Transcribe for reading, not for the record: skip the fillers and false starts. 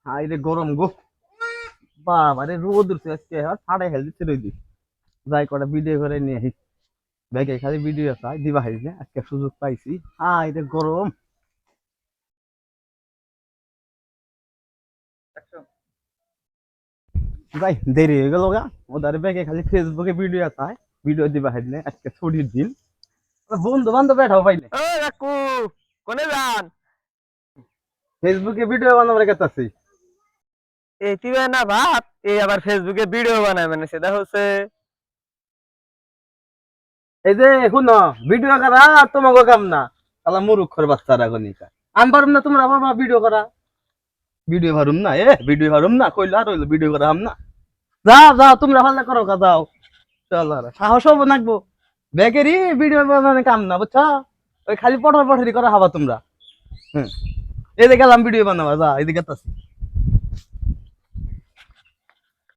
High রে গরম গো, বাবা রে রোদ উঠছে আজকে আর ফাড়ে হেল দিচ্ছে রইদি। যাই কটা ভিডিও করে নিয়ে আসি, ব্যাগে খালি ভিডিও চাই দিবা হারি না, আজকে সুযোগ পাইছি। হাই রে গরম, যাই দেরি হয়ে গেল গা। ওদের ব্যাগে খালি ফেসবুকে ভিডিও চাই, ভিডিও দিবা হারি না, আজকে ছুটির দিন। বন্ধু বান্ধব বেঠাও পাইলে ও কাকু, কোনে যান? ফেসবুকে ভিডিও বানাবার কাছে। এই তিবে না ভাত, এই আবার ফেসবুকে ভিডিও বানায়, মানে সেটা হচ্ছে এই যে শুনো, ভিডিও করা তোমাকে কাম না, তাহলে মুরুক্ষর বাচ্চারা গনিকা আম পারুম না, তোমরা আবার ভিডিও করা। ভিডিও ভারুম না, ভিডিও ভারুম না কইলা আর হইলো ভিডিও করা হাম না। যাও যাও তোমরা ভালো করো কা, যাও চল। আর সাহস হবো নাকবো, বেকেরই ভিডিও বানানো কাম না বুঝছো, ওই খালি পটর পটরি করা হবা তোমরা। হুম, এই যে গেলাম ভিডিও বানাবা, যা এদিকে